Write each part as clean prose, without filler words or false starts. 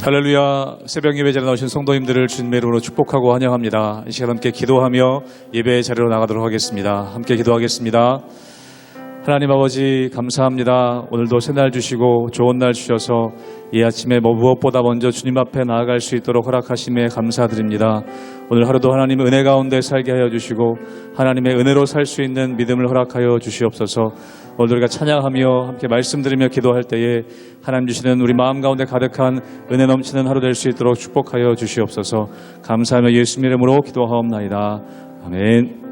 할렐루야. 새벽 예배 자리에 나오신 성도님들을 주님의 이름으로 축복하고 환영합니다. 이 시간 함께 기도하며 예배 자리로 나가도록 하겠습니다. 함께 기도하겠습니다. 하나님 아버지 감사합니다. 오늘도 새날 주시고 좋은 날 주셔서 이 아침에 무엇보다 먼저 주님 앞에 나아갈 수 있도록 허락하심에 감사드립니다. 오늘 하루도 하나님의 은혜 가운데 살게 하여 주시고 하나님의 은혜로 살 수 있는 믿음을 허락하여 주시옵소서. 오늘 우리가 찬양하며 함께 말씀드리며 기도할 때에 하나님 주시는 우리 마음 가운데 가득한 은혜 넘치는 하루 될 수 있도록 축복하여 주시옵소서. 감사하며 예수 이름으로 기도하옵나이다. 아멘.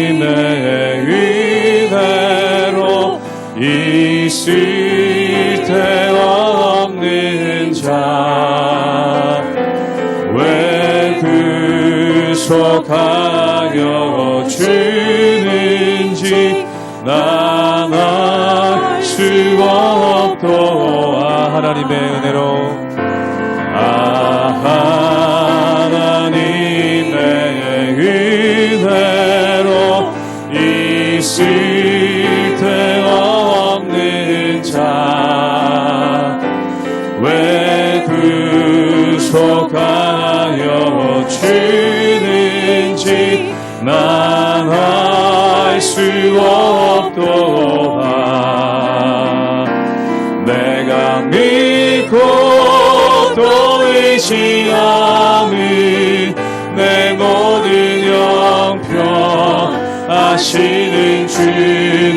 하나님의 은혜로 있을 데 없는 자 왜 구속하여 주는지 난 알 수 없도다. 하나님의 은혜로 하나님의 은혜로 있을 데 없는 자 왜 구속하여 주는지 난 알 수 없도다. 내가 믿고 또 의지함은 내 모든 형편 아시는 주님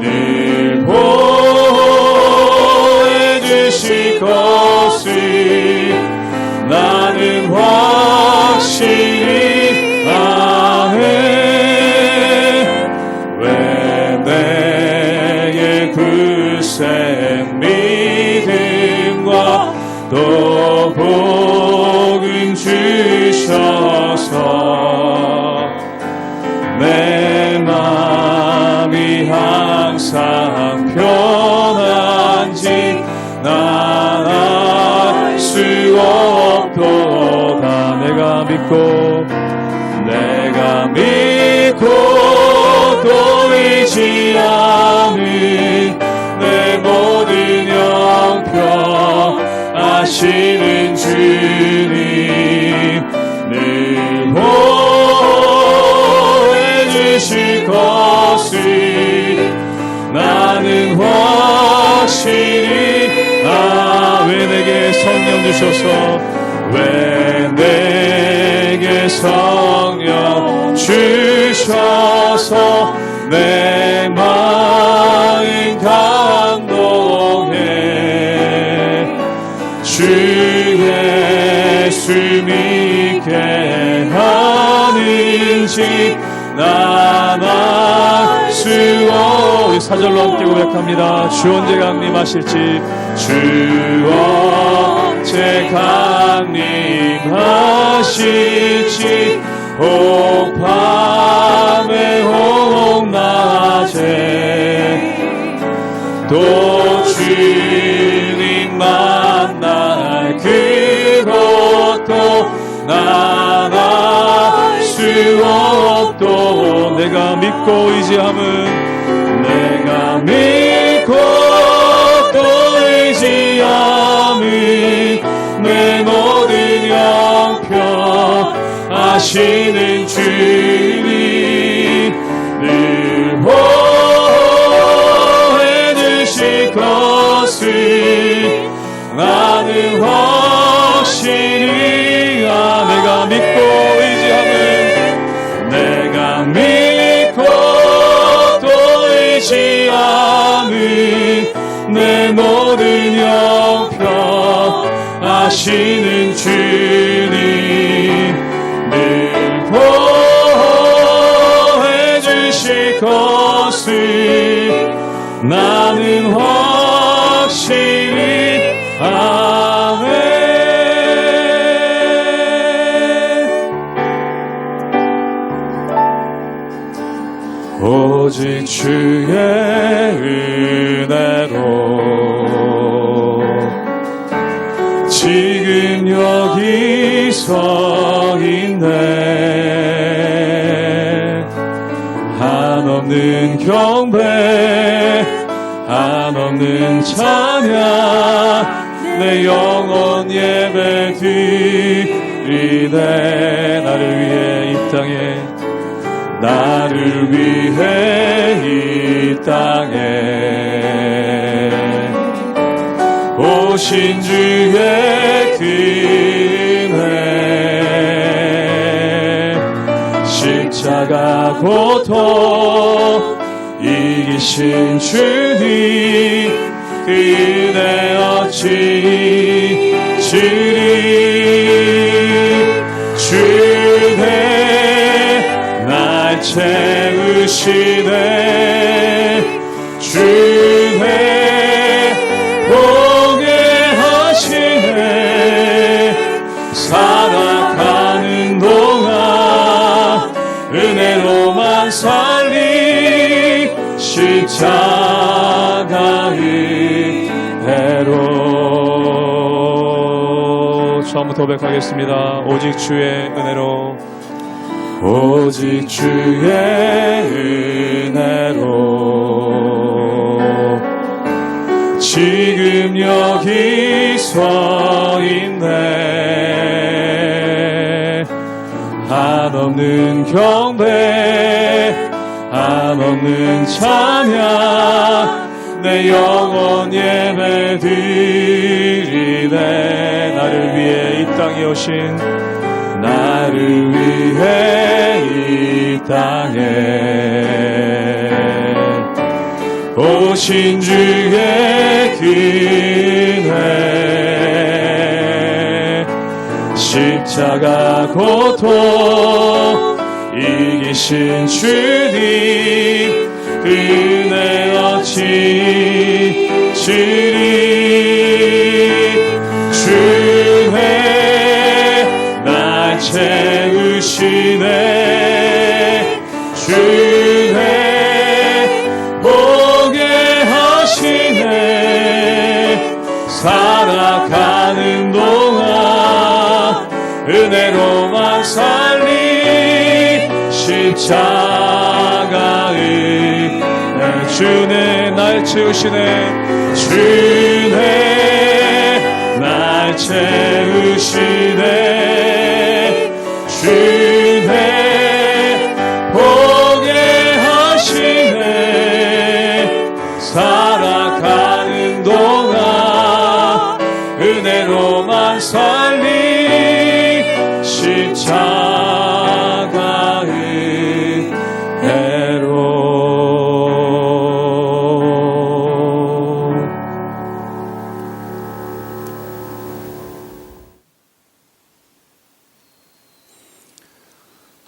늘 보호해 주실 것을 나는 확실히 아네. 왜 내게 굳센 믿음과 또 복음 주셔서 내 마음이 항상 편한지 난 알 수 없도다. 내가 믿고 또 의지하는 내 모든 형편 아시는 주님 늘 보호해 주실 것을 나는 확실히 왜 내게 성령 주셔서 왜 내게 성령 주셔서 내 마음 감동해 주 예수 믿게 하는지 난 알 수 없. 사절로 함께 고백합니다. 주 언제 강림하실지 주 언제 강림하실지 혹 밤에 혹 낮에 또 주님 만날 그것도 난 알 수 없도. 내가 믿고 의지함은 내가 믿고 또 의지함은 내 모든 형편 아시는 주님 늘 보호해 주실 것을 나는 확실히 내가 믿고 의지함은 내가 믿고 또 의지함은 내 모든 형편 아시는 주님 늘 보호해 주실 것을 나는 확실히 아멘. 오직 주의 은혜로 지금 여기 서 있네. 한없는 경배 한없는 찬양 내 영혼 예배 드리네. 나를 위해 이 땅에 나를 위해 이 땅에 오신 주의 그 은혜 십자가 고통 이기신 주님 그 은혜 어찌 주님 날 채우시네. 주의 보게 하시네. 살아가는 동안 은혜로만 살리 십자가 은혜로. 처음부터 고백하겠습니다. 오직 주의 은혜로 오직 주의 은혜로 지금 여기 서 있네. 한없는 경배 한없는 찬양 내 영혼 예배 드리네. 나를 위해 이 땅에 오신 나를 위해 이 땅에 오신 주의 그 은혜 십자가 고통 이기신 주님 그 은혜 어찌 주의 날 채우시네. 주의 보게 하시네. 살아가는 동안 은혜로만 살리 십자가 은혜 주네 날 채우시네. 주네 날 채우시네. 주네 보게 하시네. 살아가는 동안 은혜로만 살리 십자가 은혜로.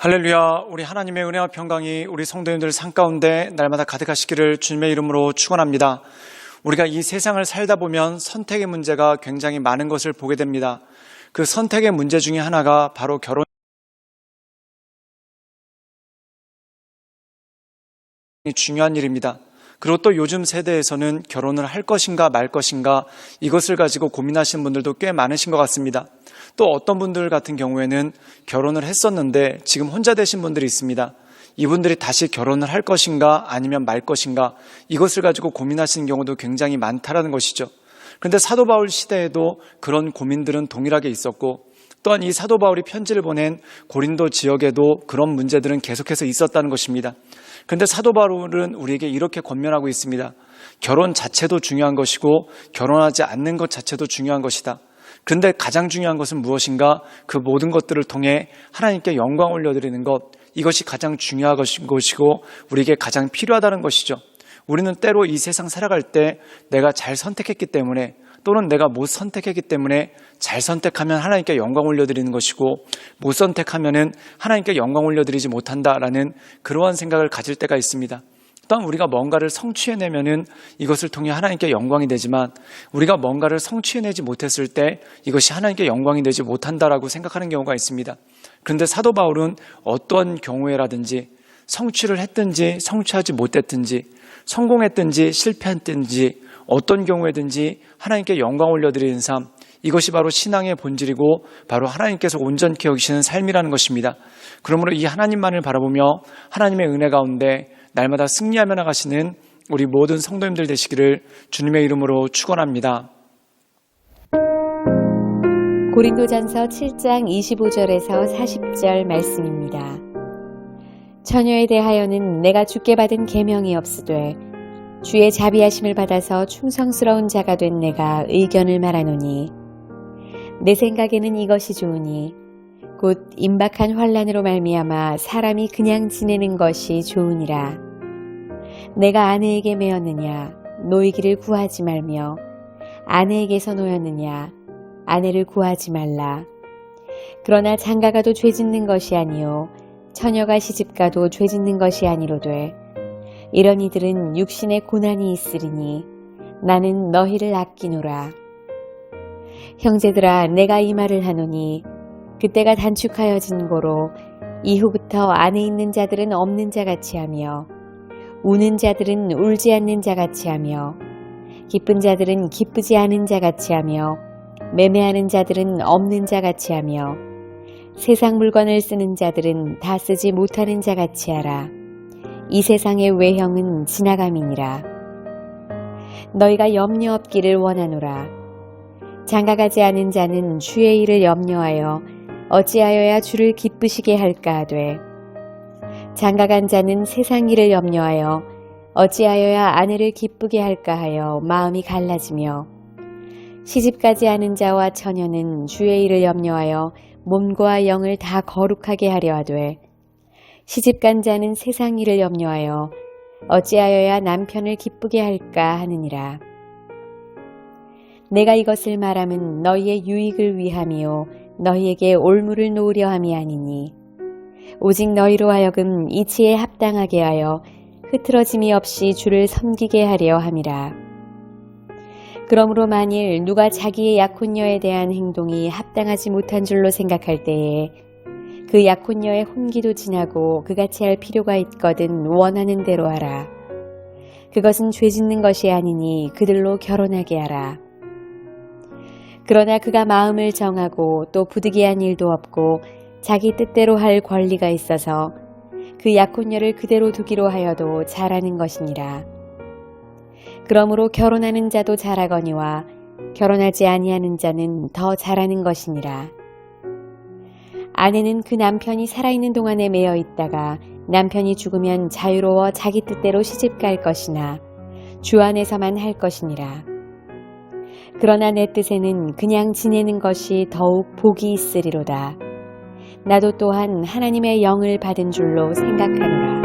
할렐루야. 우리 하나님의 은혜와 평강이 우리 성도님들 삶 가운데 날마다 가득하시기를 주님의 이름으로 축원합니다. 우리가 이 세상을 살다 보면 선택의 문제가 굉장히 많은 것을 보게 됩니다. 그 선택의 문제 중에 하나가 바로 결혼이 중요한 일입니다. 그리고 또 요즘 세대에서는 결혼을 할 것인가 말 것인가 이것을 가지고 고민하시는 분들도 꽤 많으신 것 같습니다. 또 어떤 분들 같은 경우에는 결혼을 했었는데 지금 혼자 되신 분들이 있습니다. 이분들이 다시 결혼을 할 것인가 아니면 말 것인가 이것을 가지고 고민하시는 경우도 굉장히 많다라는 것이죠. 그런데 사도 바울 시대에도 그런 고민들은 동일하게 있었고 또한 이 사도 바울이 편지를 보낸 고린도 지역에도 그런 문제들은 계속해서 있었다는 것입니다. 그런데 사도 바울은 우리에게 이렇게 권면하고 있습니다. 결혼 자체도 중요한 것이고 결혼하지 않는 것 자체도 중요한 것이다. 그런데 가장 중요한 것은 무엇인가? 그 모든 것들을 통해 하나님께 영광 올려드리는 것, 이것이 가장 중요한 것이고 우리에게 가장 필요하다는 것이죠. 우리는 때로 이 세상 살아갈 때 내가 잘 선택했기 때문에 또는 내가 못 선택했기 때문에 잘 선택하면 하나님께 영광 올려드리는 것이고 못 선택하면은 하나님께 영광 올려드리지 못한다라는 그러한 생각을 가질 때가 있습니다. 또한 우리가 뭔가를 성취해내면은 이것을 통해 하나님께 영광이 되지만 우리가 뭔가를 성취해내지 못했을 때 이것이 하나님께 영광이 되지 못한다라고 생각하는 경우가 있습니다. 그런데 사도 바울은 어떤 경우에라든지 성취를 했든지 성취하지 못했든지 성공했든지 실패했든지 어떤 경우에든지 하나님께 영광 올려드리는 삶, 이것이 바로 신앙의 본질이고 바로 하나님께서 온전케 여기시는 삶이라는 것입니다. 그러므로 이 하나님만을 바라보며 하나님의 은혜 가운데 날마다 승리하며 나가시는 우리 모든 성도님들 되시기를 주님의 이름으로 축원합니다. 고린도전서 7장 25절에서 40절 말씀입니다. 처녀에 대하여는 내가 주께 받은 계명이 없으되 주의 자비하심을 받아서 충성스러운 자가 된 내가 의견을 말하노니 내 생각에는 이것이 좋으니 곧 임박한 환난으로 말미암아 사람이 그냥 지내는 것이 좋으니라. 내가 아내에게 매었느냐 노이기를 구하지 말며 아내에게서 노였느냐 아내를 구하지 말라. 그러나 장가가도 죄짓는 것이 아니요 처녀가 시집가도 죄짓는 것이 아니로되 이런 이들은 육신의 고난이 있으리니 나는 너희를 아끼노라. 형제들아 내가 이 말을 하노니 그때가 단축하여진 고로 이후부터 안에 있는 자들은 없는 자같이 하며 우는 자들은 울지 않는 자같이 하며 기쁜 자들은 기쁘지 않은 자같이 하며 매매하는 자들은 없는 자같이 하며 세상 물건을 쓰는 자들은 다 쓰지 못하는 자같이 하라. 이 세상의 외형은 지나감이니라. 너희가 염려 없기를 원하노라. 장가가지 않은 자는 주의 일을 염려하여 어찌하여야 주를 기쁘시게 할까 하되 장가간 자는 세상 일을 염려하여 어찌하여야 아내를 기쁘게 할까 하여 마음이 갈라지며 시집가지 않은 자와 처녀는 주의 일을 염려하여 몸과 영을 다 거룩하게 하려 하되 시집간 자는 세상 일을 염려하여 어찌하여야 남편을 기쁘게 할까 하느니라. 내가 이것을 말함은 너희의 유익을 위함이요 너희에게 올무를 놓으려 함이 아니니 오직 너희로 하여금 이치에 합당하게 하여 흐트러짐이 없이 주를 섬기게 하려 함이라. 그러므로 만일 누가 자기의 약혼녀에 대한 행동이 합당하지 못한 줄로 생각할 때에 그 약혼녀의 혼기도 지나고 그같이 할 필요가 있거든 원하는 대로 하라. 그것은 죄짓는 것이 아니니 그들로 결혼하게 하라. 그러나 그가 마음을 정하고 또 부득이한 일도 없고 자기 뜻대로 할 권리가 있어서 그 약혼녀를 그대로 두기로 하여도 잘하는 것이니라. 그러므로 결혼하는 자도 잘하거니와 결혼하지 아니하는 자는 더 잘하는 것이니라. 아내는 그 남편이 살아있는 동안에 매여 있다가 남편이 죽으면 자유로워 자기 뜻대로 시집갈 것이나 주 안에서만 할 것이니라. 그러나 내 뜻에는 그냥 지내는 것이 더욱 복이 있으리로다. 나도 또한 하나님의 영을 받은 줄로 생각하노라.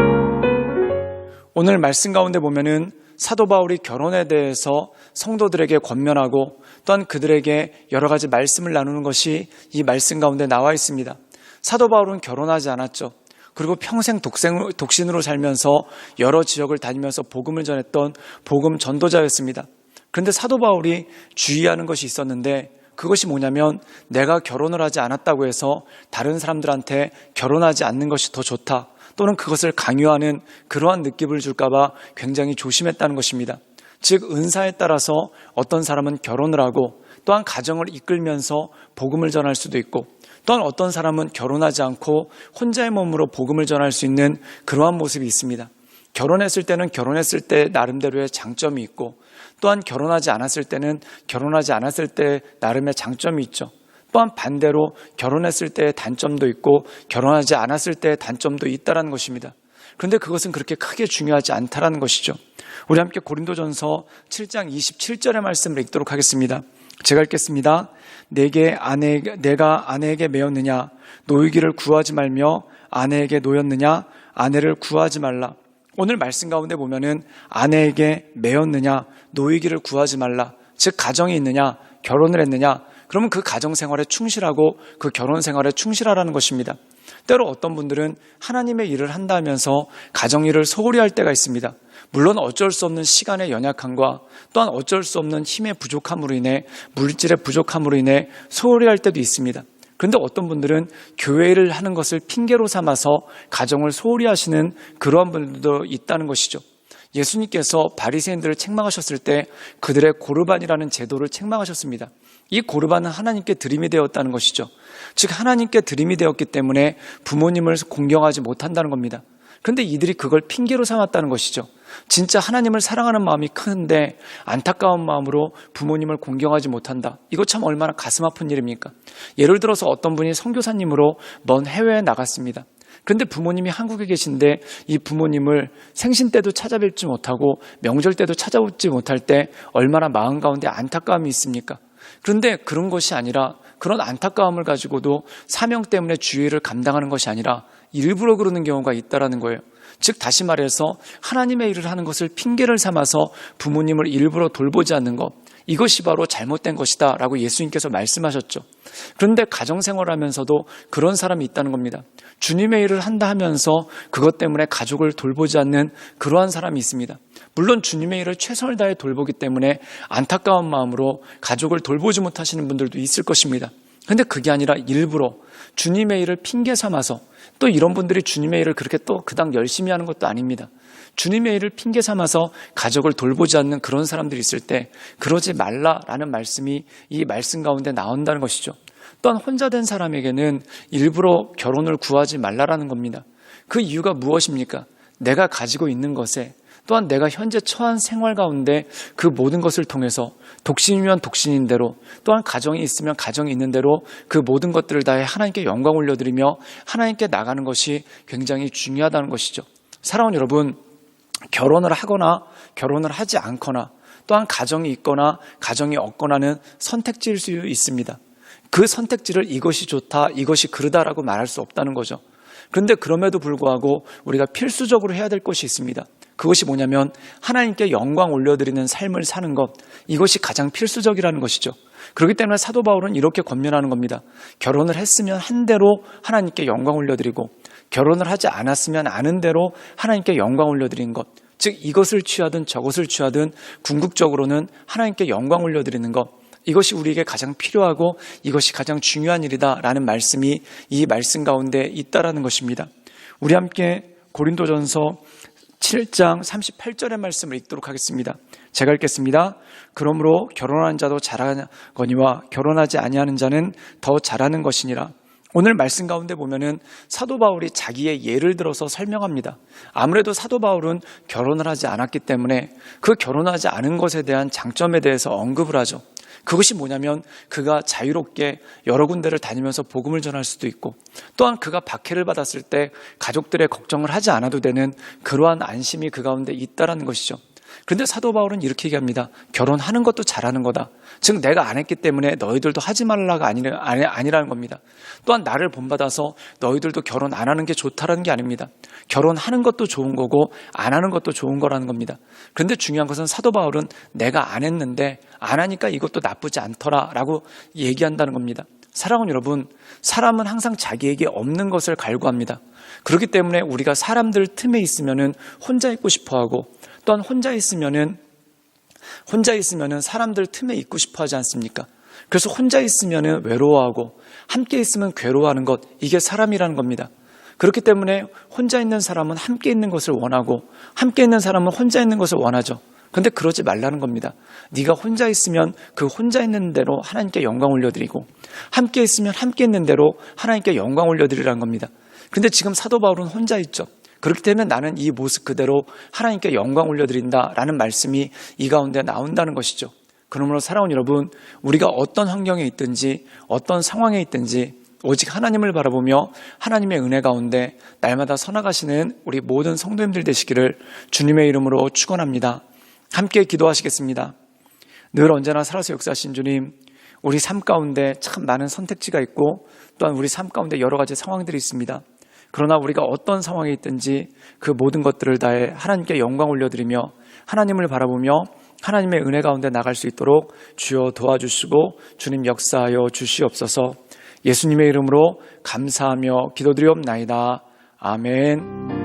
오늘 말씀 가운데 보면은 사도 바울이 결혼에 대해서 성도들에게 권면하고 또한 그들에게 여러 가지 말씀을 나누는 것이 이 말씀 가운데 나와 있습니다. 사도 바울은 결혼하지 않았죠. 그리고 평생 독신으로 살면서 여러 지역을 다니면서 복음을 전했던 복음 전도자였습니다. 그런데 사도 바울이 주의하는 것이 있었는데 그것이 뭐냐면 내가 결혼을 하지 않았다고 해서 다른 사람들한테 결혼하지 않는 것이 더 좋다 또는 그것을 강요하는 그러한 느낌을 줄까 봐 굉장히 조심했다는 것입니다. 즉 은사에 따라서 어떤 사람은 결혼을 하고 또한 가정을 이끌면서 복음을 전할 수도 있고 또한 어떤 사람은 결혼하지 않고 혼자의 몸으로 복음을 전할 수 있는 그러한 모습이 있습니다. 결혼했을 때는 결혼했을 때 나름대로의 장점이 있고 또한 결혼하지 않았을 때는 결혼하지 않았을 때 나름의 장점이 있죠. 또한 반대로 결혼했을 때의 단점도 있고 결혼하지 않았을 때의 단점도 있다는 것입니다. 그런데 그것은 그렇게 크게 중요하지 않다는 것이죠. 우리 함께 고린도전서 7장 27절의 말씀을 읽도록 하겠습니다. 제가 읽겠습니다. 내가 아내에게 매었느냐 노이기를 구하지 말며 아내에게 노였느냐 아내를 구하지 말라. 오늘 말씀 가운데 보면은 아내에게 매었느냐 노이기를 구하지 말라. 즉 가정이 있느냐 결혼을 했느냐 그러면 그 가정 생활에 충실하고 그 결혼 생활에 충실하라는 것입니다. 때로 어떤 분들은 하나님의 일을 한다면서 가정 일을 소홀히 할 때가 있습니다. 물론 어쩔 수 없는 시간의 연약함과 또한 어쩔 수 없는 힘의 부족함으로 인해 물질의 부족함으로 인해 소홀히 할 때도 있습니다. 그런데 어떤 분들은 교회를 하는 것을 핑계로 삼아서 가정을 소홀히 하시는 그러한 분들도 있다는 것이죠. 예수님께서 바리새인들을 책망하셨을 때 그들의 고르반이라는 제도를 책망하셨습니다. 이 고르반은 하나님께 드림이 되었다는 것이죠. 즉 하나님께 드림이 되었기 때문에 부모님을 공경하지 못한다는 겁니다. 그런데 이들이 그걸 핑계로 삼았다는 것이죠. 진짜 하나님을 사랑하는 마음이 큰데 안타까운 마음으로 부모님을 공경하지 못한다. 이거 참 얼마나 가슴 아픈 일입니까? 예를 들어서 어떤 분이 선교사님으로 먼 해외에 나갔습니다. 그런데 부모님이 한국에 계신데 이 부모님을 생신 때도 찾아뵙지 못하고 명절 때도 찾아뵙지 못할 때 얼마나 마음 가운데 안타까움이 있습니까? 그런데 그런 것이 아니라 그런 안타까움을 가지고도 사명 때문에 주의를 감당하는 것이 아니라 일부러 그러는 경우가 있다라는 거예요. 즉 다시 말해서 하나님의 일을 하는 것을 핑계를 삼아서 부모님을 일부러 돌보지 않는 것, 이것이 바로 잘못된 것이다 라고 예수님께서 말씀하셨죠. 그런데 가정생활하면서도 그런 사람이 있다는 겁니다. 주님의 일을 한다 하면서 그것 때문에 가족을 돌보지 않는 그러한 사람이 있습니다. 물론 주님의 일을 최선을 다해 돌보기 때문에 안타까운 마음으로 가족을 돌보지 못하시는 분들도 있을 것입니다. 그런데 그게 아니라 일부러 주님의 일을 핑계 삼아서, 또 이런 분들이 주님의 일을 그렇게 또 그닥 열심히 하는 것도 아닙니다. 주님의 일을 핑계 삼아서 가족을 돌보지 않는 그런 사람들이 있을 때 그러지 말라라는 말씀이 이 말씀 가운데 나온다는 것이죠. 또한 혼자 된 사람에게는 일부러 결혼을 구하지 말라라는 겁니다. 그 이유가 무엇입니까? 내가 가지고 있는 것에, 또한 내가 현재 처한 생활 가운데 그 모든 것을 통해서 독신이면 독신인 대로, 또한 가정이 있으면 가정이 있는 대로 그 모든 것들을 다해 하나님께 영광 올려드리며 하나님께 나가는 것이 굉장히 중요하다는 것이죠. 사랑하는 여러분, 결혼을 하거나 결혼을 하지 않거나, 또한 가정이 있거나 가정이 없거나는 선택지일 수 있습니다. 그 선택지를 이것이 좋다, 이것이 그르다라고 말할 수 없다는 거죠. 그런데 그럼에도 불구하고 우리가 필수적으로 해야 될 것이 있습니다. 그것이 뭐냐면 하나님께 영광 올려드리는 삶을 사는 것, 이것이 가장 필수적이라는 것이죠. 그렇기 때문에 사도 바울은 이렇게 권면하는 겁니다. 결혼을 했으면 한 대로 하나님께 영광 올려드리고, 결혼을 하지 않았으면 아는 대로 하나님께 영광 올려드리는 것, 즉 이것을 취하든 저것을 취하든 궁극적으로는 하나님께 영광 올려드리는 것, 이것이 우리에게 가장 필요하고 이것이 가장 중요한 일이다라는 말씀이 이 말씀 가운데 있다라는 것입니다. 우리 함께 고린도전서 7장 38절의 말씀을 읽도록 하겠습니다. 제가 읽겠습니다. 그러므로 결혼한 자도 잘하거니와 결혼하지 아니하는 자는 더 잘하는 것이니라. 오늘 말씀 가운데 보면은 사도 바울이 자기의 예를 들어서 설명합니다. 아무래도 사도 바울은 결혼을 하지 않았기 때문에 그 결혼하지 않은 것에 대한 장점에 대해서 언급을 하죠. 그것이 뭐냐면 그가 자유롭게 여러 군데를 다니면서 복음을 전할 수도 있고, 또한 그가 박해를 받았을 때 가족들의 걱정을 하지 않아도 되는 그러한 안심이 그 가운데 있다라는 것이죠. 그런데 사도 바울은 이렇게 얘기합니다. 결혼하는 것도 잘하는 거다. 즉 내가 안 했기 때문에 너희들도 하지 말라가 아니라는 겁니다. 또한 나를 본받아서 너희들도 결혼 안 하는 게 좋다라는 게 아닙니다. 결혼하는 것도 좋은 거고 안 하는 것도 좋은 거라는 겁니다. 그런데 중요한 것은 사도 바울은 내가 안 했는데 안 하니까 이것도 나쁘지 않더라라고 얘기한다는 겁니다. 사랑하는 여러분, 사람은 항상 자기에게 없는 것을 갈구합니다. 그렇기 때문에 우리가 사람들 틈에 있으면은 혼자 있고 싶어하고, 또한 혼자 있으면은 사람들 틈에 있고 싶어 하지 않습니까? 그래서 혼자 있으면은 외로워하고 함께 있으면 괴로워하는 것, 이게 사람이라는 겁니다. 그렇기 때문에 혼자 있는 사람은 함께 있는 것을 원하고 함께 있는 사람은 혼자 있는 것을 원하죠. 그런데 그러지 말라는 겁니다. 네가 혼자 있으면 그 혼자 있는 대로 하나님께 영광 올려드리고, 함께 있으면 함께 있는 대로 하나님께 영광 올려드리라는 겁니다. 그런데 지금 사도 바울은 혼자 있죠. 그렇기 때문에 나는 이 모습 그대로 하나님께 영광 올려드린다라는 말씀이 이 가운데 나온다는 것이죠. 그러므로 사랑하는 여러분, 우리가 어떤 환경에 있든지 어떤 상황에 있든지 오직 하나님을 바라보며 하나님의 은혜 가운데 날마다 서나가시는 우리 모든 성도님들 되시기를 주님의 이름으로 축원합니다. 함께 기도하시겠습니다. 늘 언제나 살아서 역사하신 주님, 우리 삶 가운데 참 많은 선택지가 있고 또한 우리 삶 가운데 여러 가지 상황들이 있습니다. 그러나 우리가 어떤 상황에 있든지 그 모든 것들을 다해 하나님께 영광 올려드리며 하나님을 바라보며 하나님의 은혜 가운데 나갈 수 있도록 주여 도와주시고 주님 역사하여 주시옵소서. 예수님의 이름으로 감사하며 기도드리옵나이다. 아멘.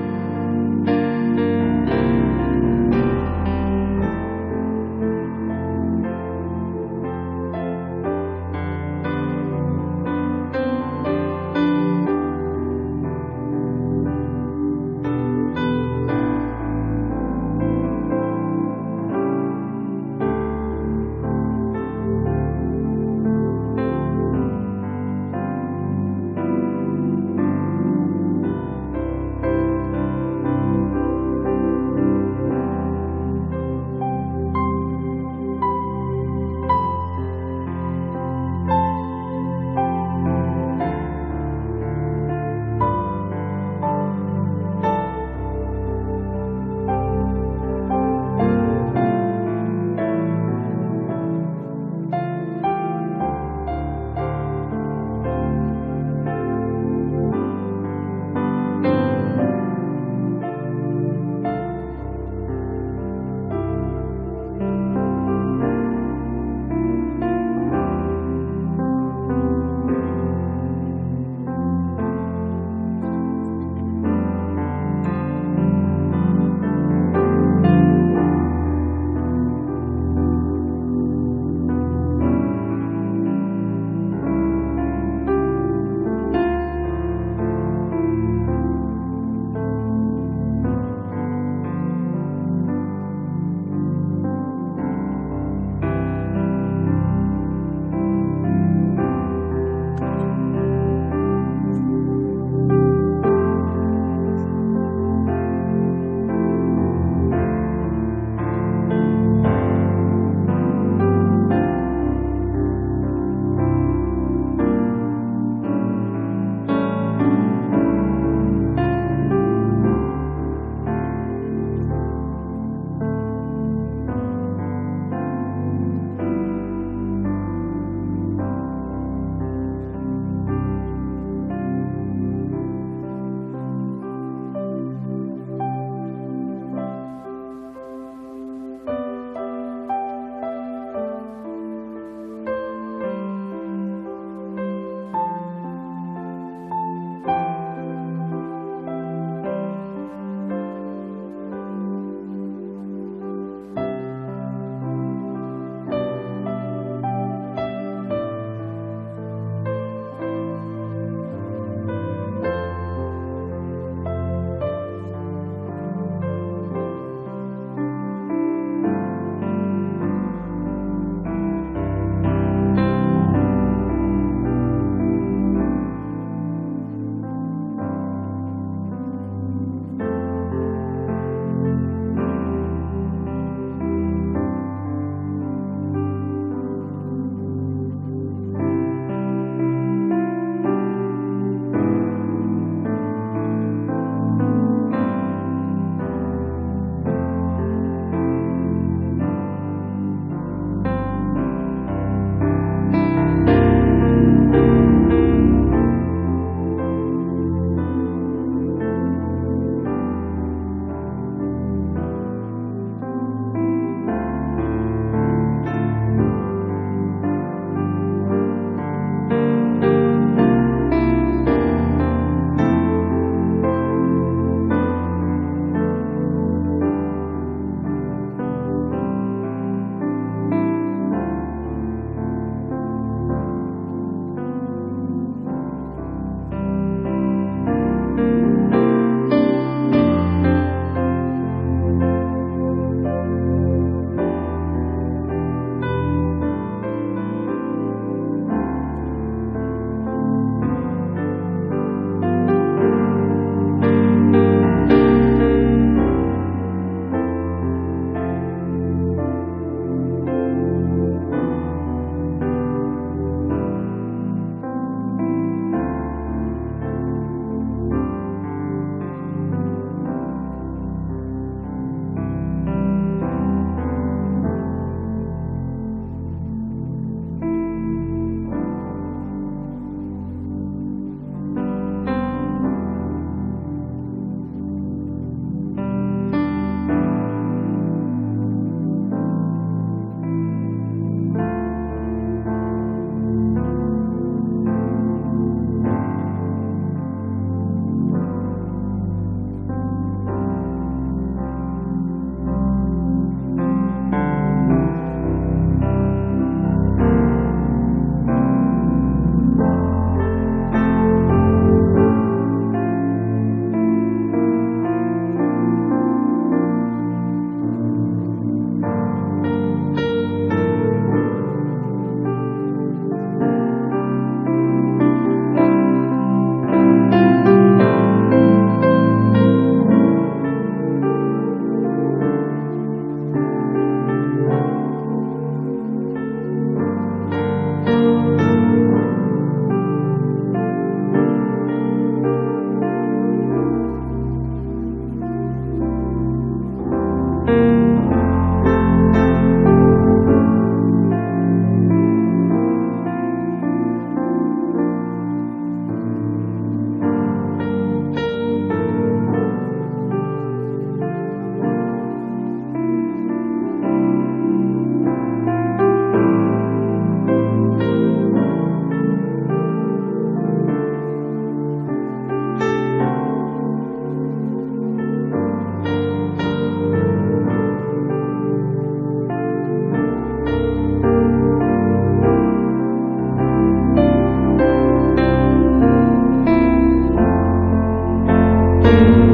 아멘.